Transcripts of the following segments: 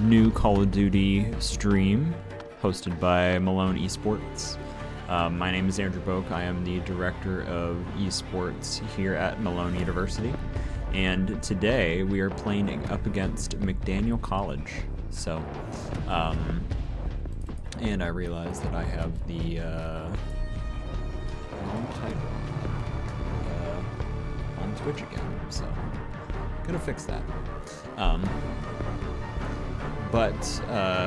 new Call of Duty stream hosted by Malone Esports. My name is Andrew Boak. I am the director of esports here at Malone University, and today we are playing up against McDaniel College. So, and I realize that I have the wrong title on Twitch again, so gonna fix that. But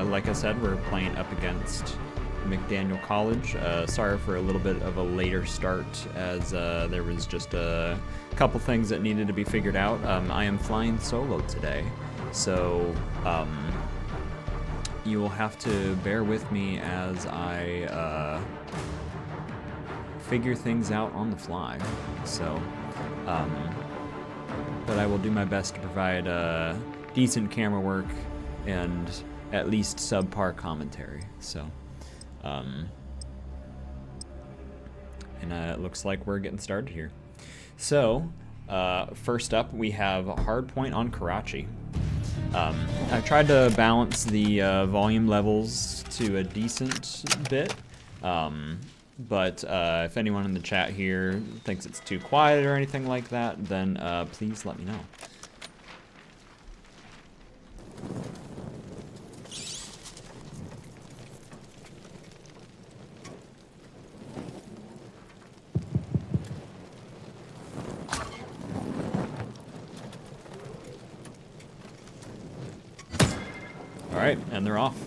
like I said, we're playing up against McDaniel College. Sorry for a little bit of a later start, as there was just a couple things that needed to be figured out. I am flying solo today, so you will have to bear with me as I figure things out on the fly. So, but I will do my best to provide decent camera work and at least subpar commentary. So, and it looks like we're getting started here. So, first up, we have Hardpoint on Karachi. I tried to balance the volume levels to a decent bit, but if anyone in the chat here thinks it's too quiet or anything like that, then please let me know. Alright, and they're off.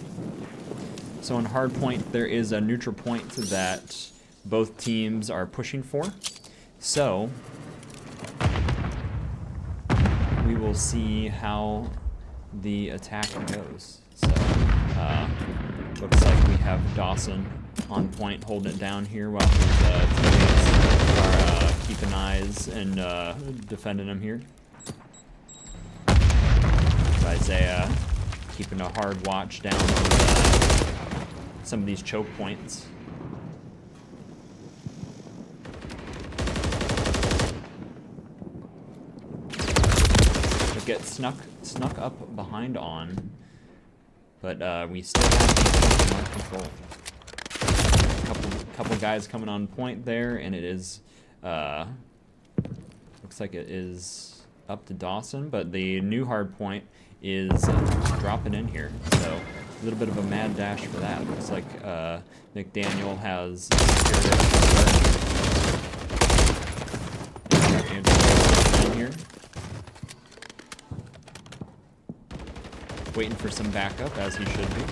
So in Hardpoint, there is a neutral point that both teams are pushing for. So we will see how the attack goes. So looks like we have Dawson on point holding it down here while his teammates are keeping eyes and defending him here. So Isaiah keeping a hard watch down on some of these choke points. We get snuck up behind on, but we still have these under control. Couple guys coming on point there, and it is looks like it is up to Dawson, but the new hard point is dropping in here. So a little bit of a mad dash for that. Looks like McDaniel has secured it in here. Waiting for some backup, as he should be.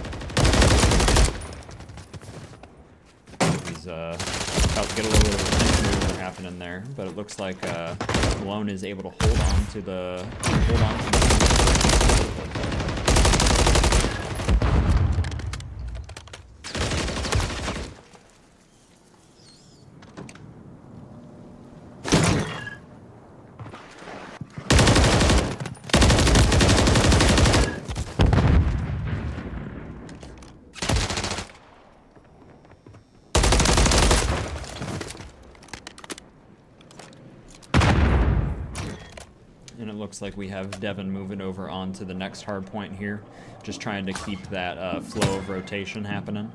He's about to get a little bit of a tension maneuver happening there, but it looks like Malone is able to hold on to the And it looks like we have Devin moving over onto the next hard point here, just trying to keep that flow of rotation happening,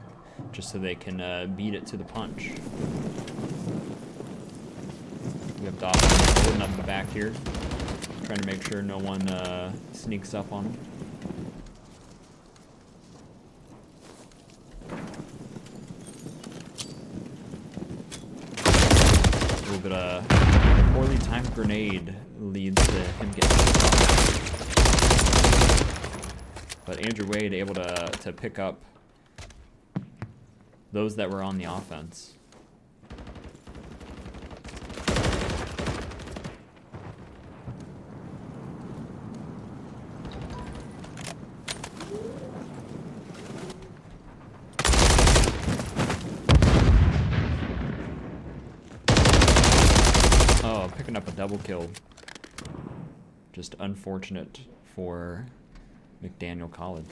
just so they can beat it to the punch. We have Dawson holding up the back here, trying to make sure no one sneaks up on him. A little bit of poorly timed grenade leads to him getting shot. But Andrew Wade able to pick up those that were on the offense. Oh, picking up a double kill. Just unfortunate for McDaniel College.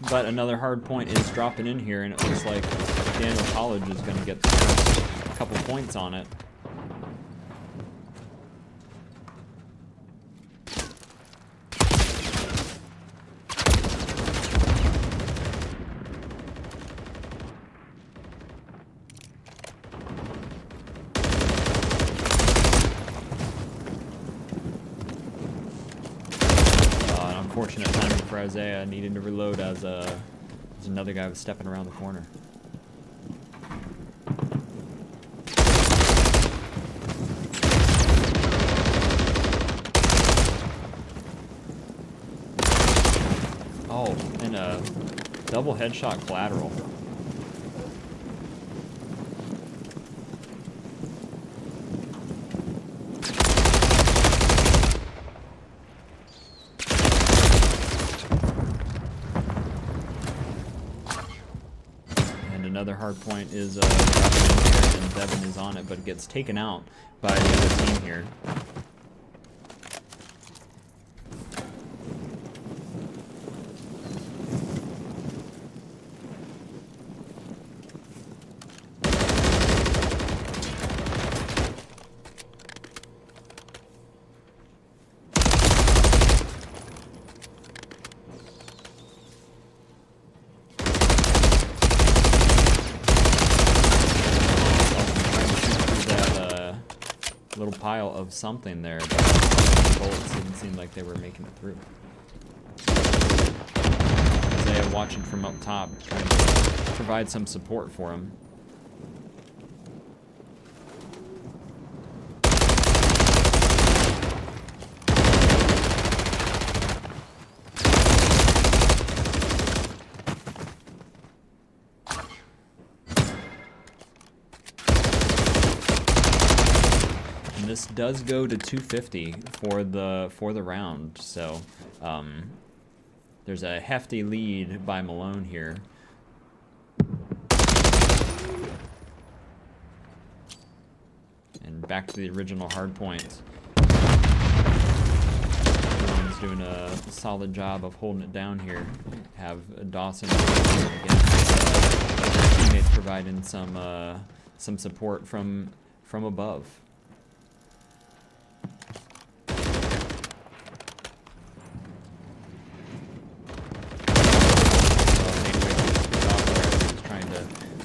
But another hard point is dropping in here, and it looks like McDaniel College is going to get the first couple points on it. Unfortunate timing for Isaiah, needing to reload as another guy was stepping around the corner. Oh, and a double headshot collateral. Another hard point is and Devin is on it, but gets taken out by the other team here. Little pile of something there, but the bullets didn't seem like they were making it through. Isaiah watching from up top, trying to provide some support for him. This does go to 250 for the round, so there's a hefty lead by Malone here. And back to the original hard point. Malone's doing a solid job of holding it down here. Have Dawson again. Teammates providing some support from above.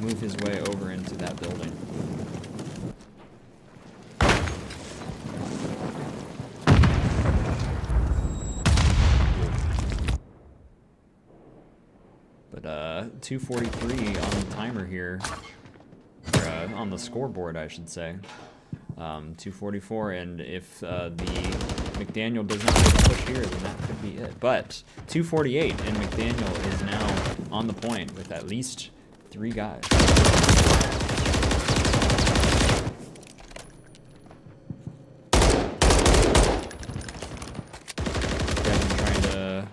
Move his way over into that building. But 243 on the timer here, or on the scoreboard, I should say. 244, and if the McDaniel does not make a push here, then that could be it. But 248, and McDaniel is now on the point with at least 3 guys. Devin trying to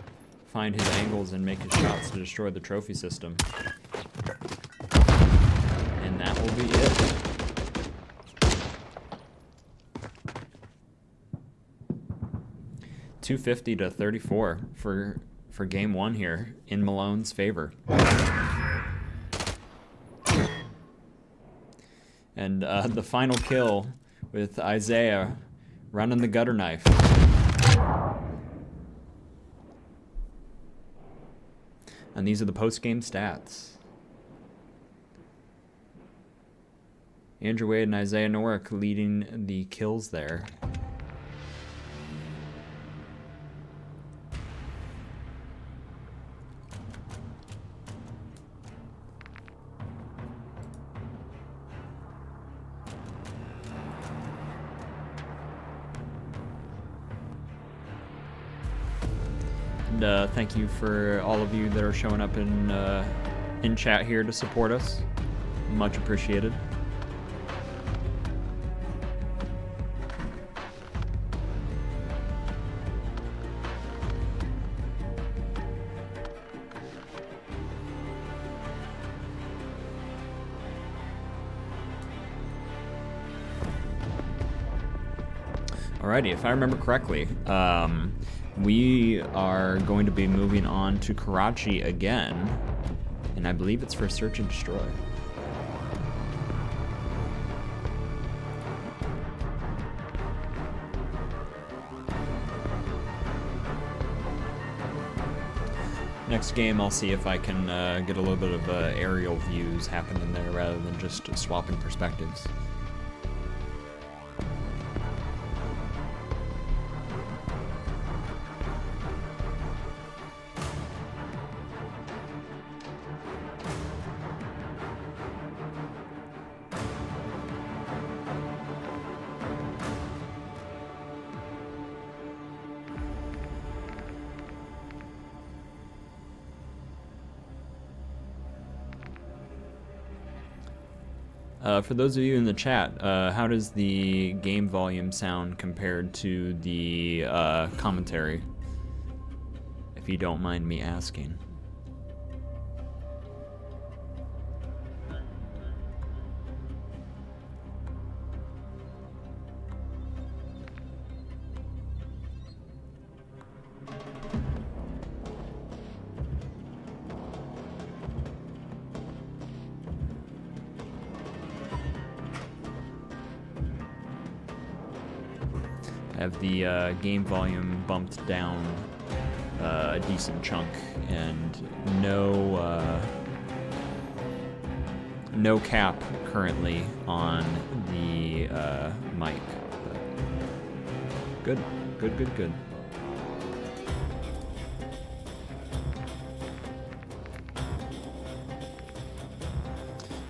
find his angles and make his shots to destroy the trophy system. And that will be it. $250 to 34 for game 1 here in Malone's favor. And the final kill with Isaiah running the gutter knife. And these are the post-game stats. Andrew Wade and Isaiah Norick leading the kills there. And thank you for all of you that are showing up in chat here to support us. Much appreciated. Alrighty, if I remember correctly, we are going to be moving on to Karachi again, and I believe it's for Search and Destroy. Next game, I'll see if I can get a little bit of aerial views happening there rather than just swapping perspectives. For those of you in the chat, how does the game volume sound compared to the commentary? If you don't mind me asking. I have the game volume bumped down a decent chunk, and no cap currently on the mic. But good.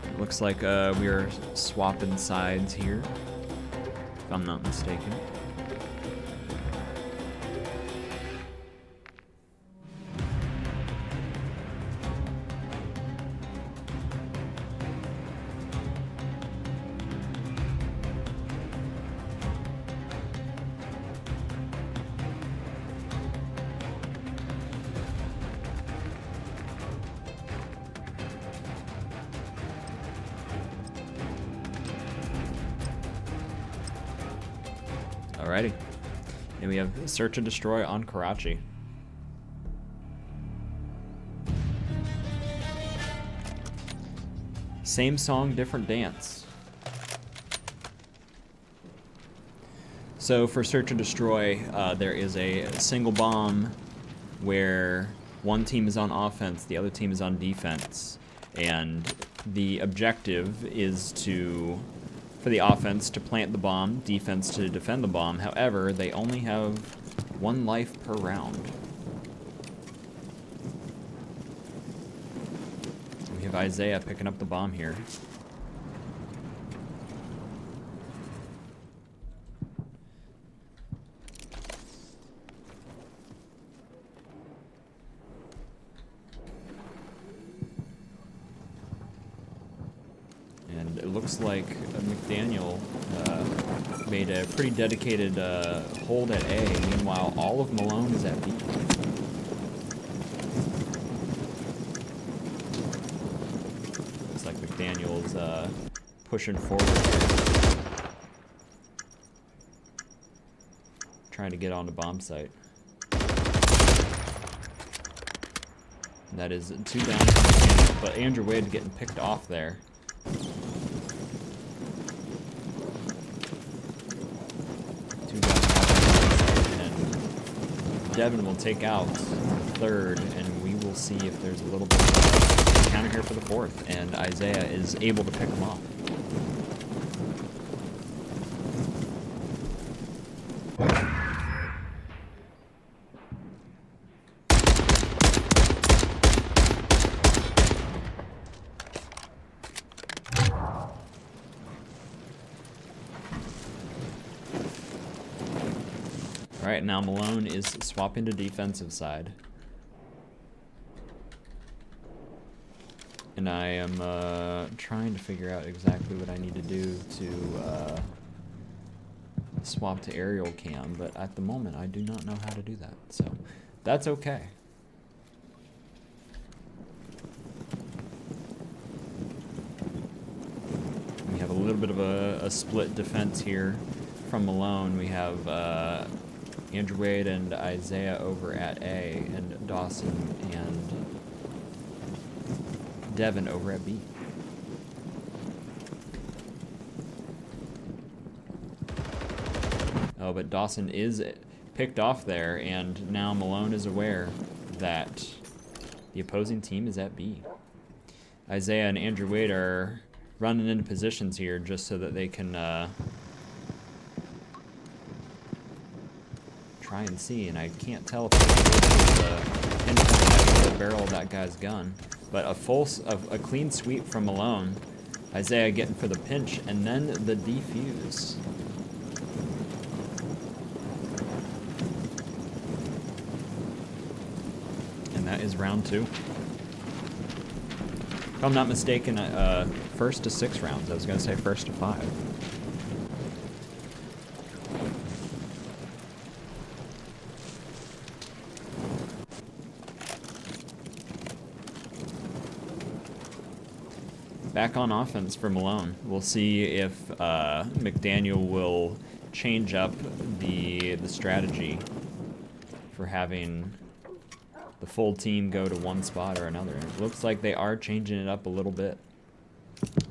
It looks like we are swapping sides here, if I'm not mistaken. Alrighty. And we have Search and Destroy on Karachi. Same song, different dance. So for Search and Destroy, there is a single bomb where one team is on offense, the other team is on defense. And the objective is for the offense to plant the bomb, defense to defend the bomb. However, they only have 1 life per round. We have Isaiah picking up the bomb here. And it looks like McDaniel made a pretty dedicated hold at A. Meanwhile, all of Malone is at B. Looks like McDaniel's pushing forward here, trying to get onto bomb site. And that is 2 down for McDaniel, but Andrew Wade getting picked off there. Devin will take out 3rd, and we will see if there's a little bit of counter here for the 4th, and Isaiah is able to pick him off. Alright, now Malone is swapping to defensive side. And I am trying to figure out exactly what I need to do to swap to aerial cam, but at the moment I do not know how to do that, so that's okay. We have a little bit of a split defense here from Malone. We have Andrew Wade and Isaiah over at A, and Dawson and Devin over at B. Oh, but Dawson is picked off there, and now Malone is aware that the opposing team is at B. Isaiah and Andrew Wade are running into positions here just so that they can try and see, and I can't tell if it's pinpoint the barrel of that guy's gun, but a clean sweep from Malone. Isaiah getting for the pinch, and then the defuse. And that is round 2. If I'm not mistaken, first to 6 rounds. I was going to say first to 5. Back on offense for Malone. We'll see if McDaniel will change up the strategy for having the full team go to one spot or another. It looks like they are changing it up a little bit.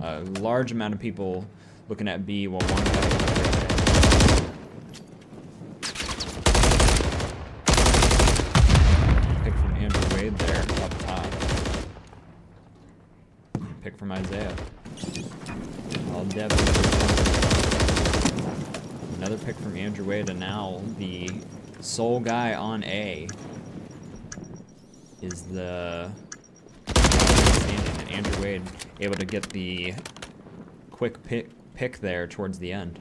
A large amount of people looking at B while one guy. Pick from Andrew Wade there up top. Pick from Isaiah. All Devin. Another pick from Andrew Wade, and now the sole guy on A is the Andrew Wade, able to get the quick pick there towards the end.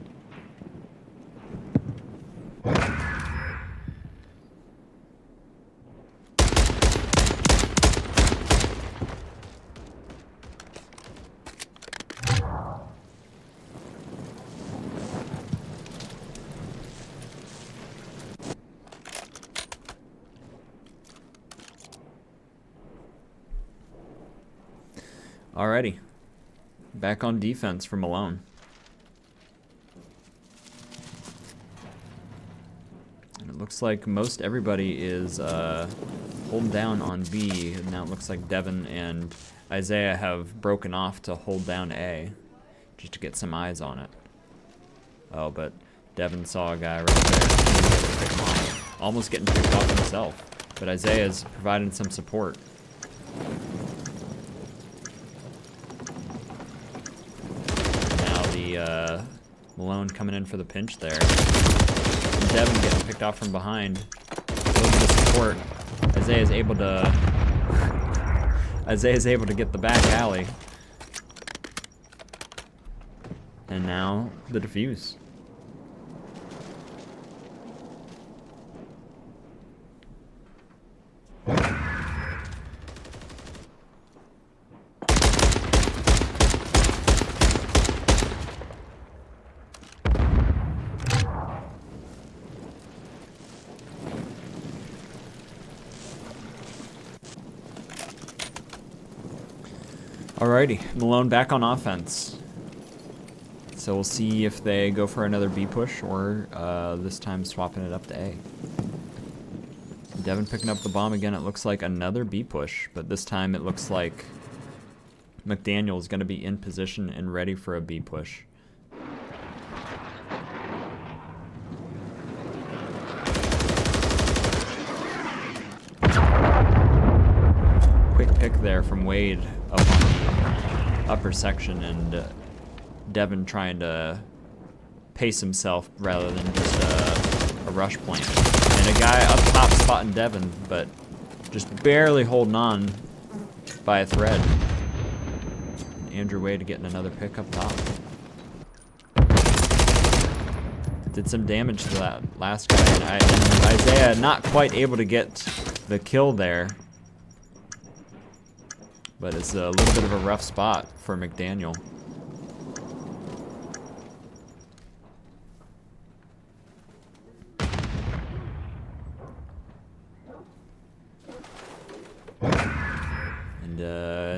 Alrighty, back on defense for Malone. And it looks like most everybody is holding down on B. And now it looks like Devin and Isaiah have broken off to hold down A, just to get some eyes on it. Oh, but Devin saw a guy right there. Almost getting picked off himself. But Isaiah's providing some support. Malone coming in for the pinch there. And Devin getting picked off from behind. A little bit of support. Isaiah's able to get the back alley. And now the defuse. Alrighty, Malone back on offense. So we'll see if they go for another B push or this time swapping it up to A. Devin picking up the bomb again. It looks like another B push, but this time it looks like McDaniel is going to be in position and ready for a B push. Quick pick there from Wade up on the upper section, and Devin trying to pace himself rather than just a rush plan. And a guy up top spotting Devin, but just barely holding on by a thread. Andrew Wade getting another pick up top. Did some damage to that last guy, and Isaiah not quite able to get the kill there. But it's a little bit of a rough spot for McDaniel.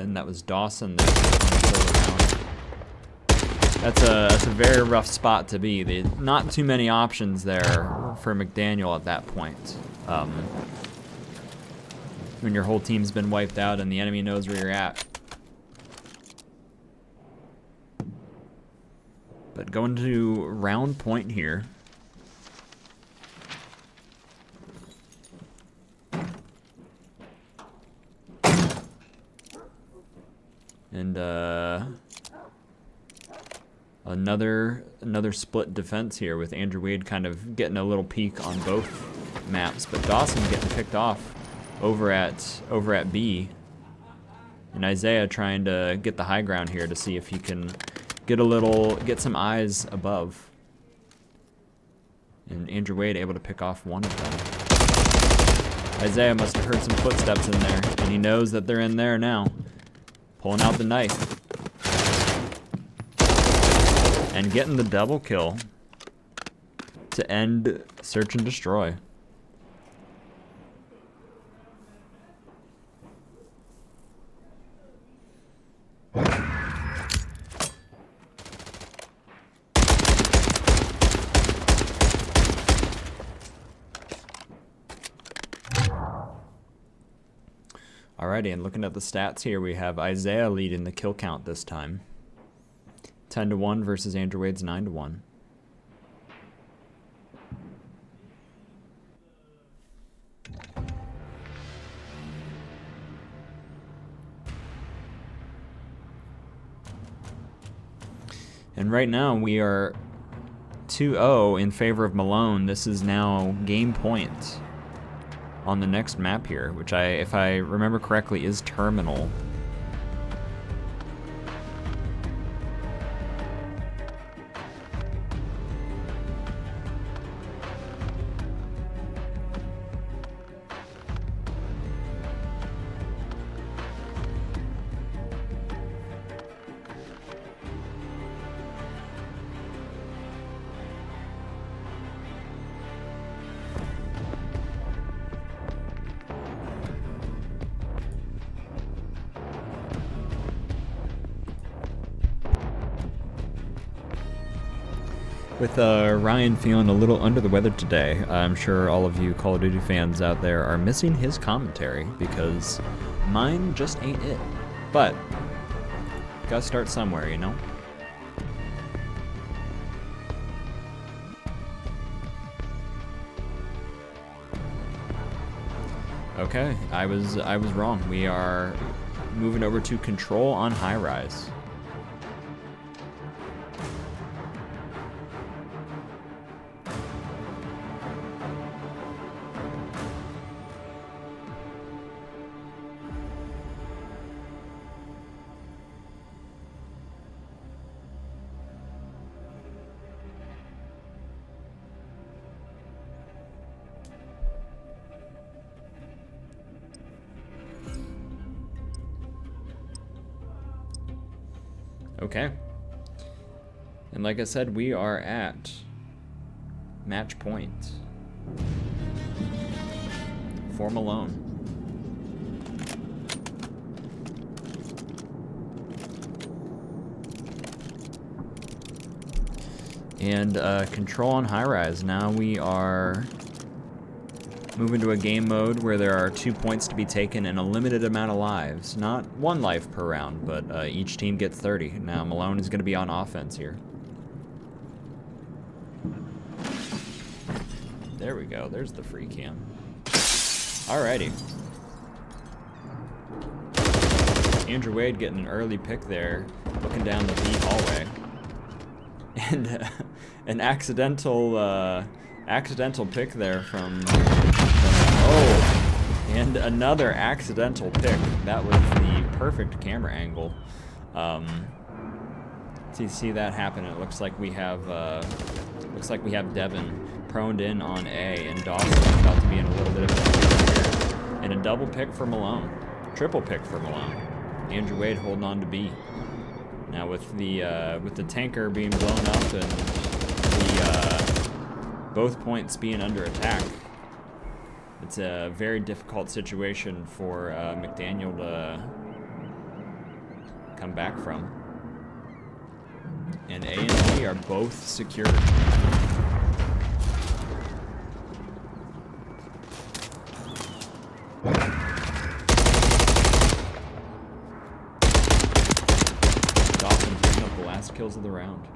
And that was Dawson there. That's a very rough spot to be. Not too many options there for McDaniel at that point. When your whole team's been wiped out and the enemy knows where you're at. But going to round point here. And another split defense here with Andrew Wade kind of getting a little peek on both maps, but Dawson getting picked off over at B, and Isaiah trying to get the high ground here to see if he can get some eyes above. And Andrew Wade able to pick off one of them. Isaiah must have heard some footsteps in there, and he knows that they're in there now. Pulling out the knife. And getting the double kill to end search and destroy. Alrighty, and looking at the stats here, we have Isaiah leading the kill count this time. 10-1 versus Andrew Wade's 9-1. And right now we are 2-0 in favor of Malone. This is now game point on the next map here, which if I remember correctly, is Terminal. With Ryan feeling a little under the weather today, I'm sure all of you Call of Duty fans out there are missing his commentary because mine just ain't it. But, gotta start somewhere, you know? Okay, I was wrong. We are moving over to control on high rise. Okay. And like I said, we are at match point for Malone. And control on high rise. Now we are moving to a game mode where there are 2 points to be taken and a limited amount of lives. Not 1 life per round, but each team gets 30. Now Malone is going to be on offense here. There we go. There's the free cam. Alrighty. Andrew Wade getting an early pick there, looking down the B hallway. And an accidental pick there from oh, and another accidental pick. That was the perfect camera angle. So you see that happen. It looks like we have Devin proned in on A, and Dawson about to be in a little bit of a here. And a double pick for Malone, triple pick for Malone. Andrew Wade holding on to B. Now with the tanker being blown up and the both points being under attack, it's a very difficult situation for McDaniel to come back from. And A and B are both secured. Dawson picking up the last kills of the round.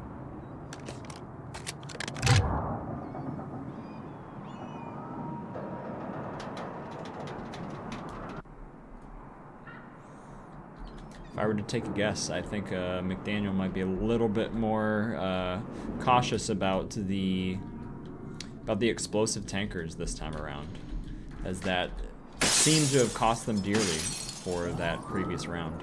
If I were to take a guess, I think McDaniel might be a little bit more cautious about the explosive tankers this time around, as that seemed to have cost them dearly for that previous round.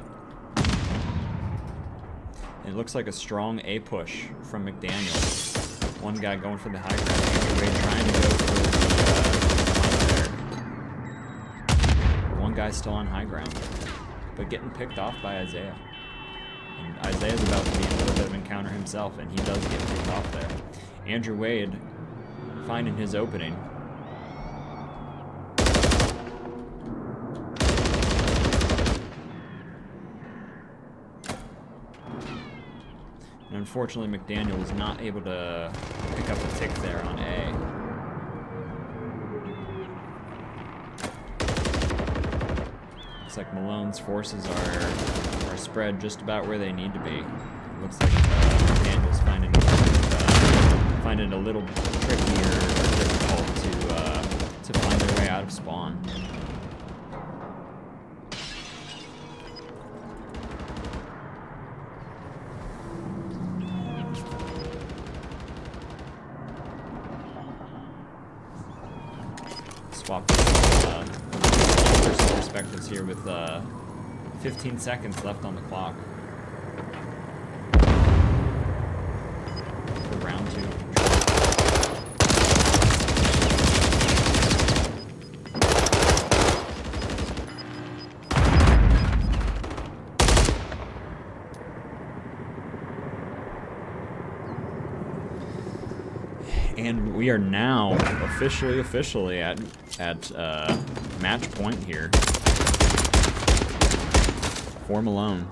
And it looks like a strong A push from McDaniel. One guy going for the high ground, Andrew Wade trying to go for the there. One guy still on high ground. but getting picked off by Isaiah. And Isaiah's about to be in a little bit of encounter himself, and he does get picked off there. Andrew Wade finding his opening. And unfortunately, McDaniel was not able to pick up a tick there on A. Looks like Malone's forces are spread just about where they need to be. Looks like McDaniel's finding it a little trickier or difficult to find their way out of spawn. Swap first perspectives here with 15 seconds left on the clock for round 2. And we are now officially at match point here for Malone.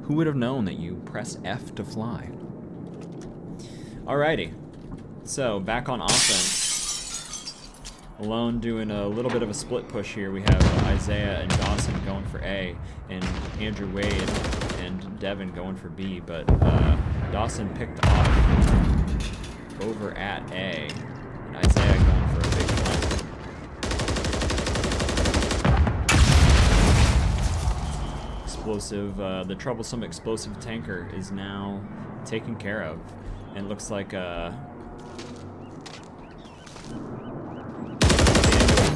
Who would have known that you press F to fly? Alrighty. So, back on offense. Malone doing a little bit of a split push here. We have Isaiah and Dawson going for A, and Andrew Wade and Devin going for B, but Dawson picked off over at A, and Isaiah going for a big flank. Explosive, the troublesome explosive tanker is now taken care of, and looks like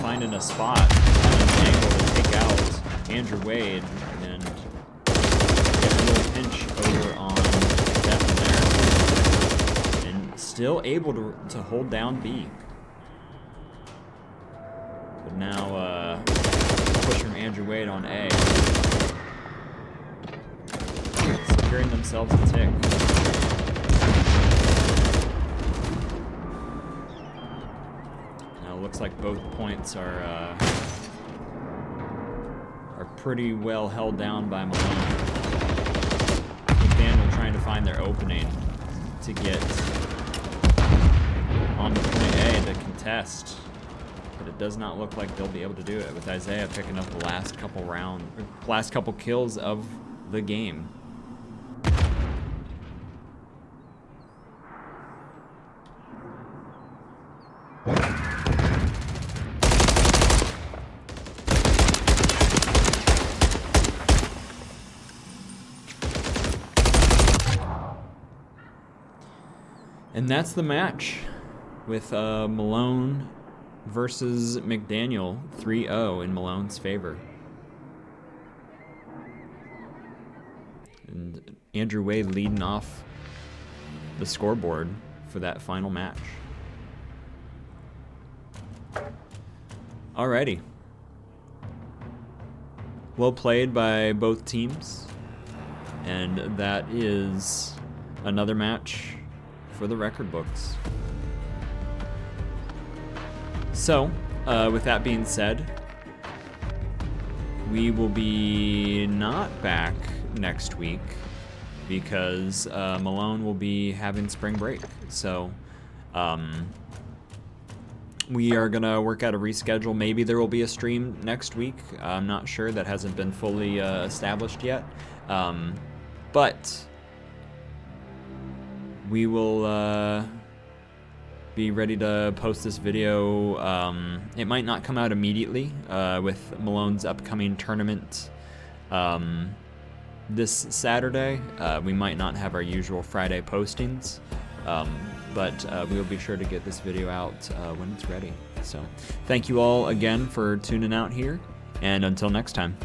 finding a spot and an angle to take out Andrew Wade and get a little pinch over on Devin there, and still able to hold down B. But now push from Andrew Wade on A, securing themselves a tick. Looks like both points are pretty well held down by Malone. McDaniel trying to find their opening to get on the point A to contest, but it does not look like they'll be able to do it, with Isaiah picking up the last couple kills of the game. And that's the match, with Malone versus McDaniel, 3-0 in Malone's favor. And Andrew Wade leading off the scoreboard for that final match. Alrighty. Well played by both teams. And that is another match for the record books. So, with that being said, we will be not back next week because Malone will be having spring break. So, we are gonna work out a reschedule. Maybe there will be a stream next week. I'm not sure. That hasn't been fully established yet. But we will be ready to post this video. It might not come out immediately with Malone's upcoming tournament this Saturday. We might not have our usual Friday postings, but we will be sure to get this video out when it's ready. So thank you all again for tuning out here, and until next time.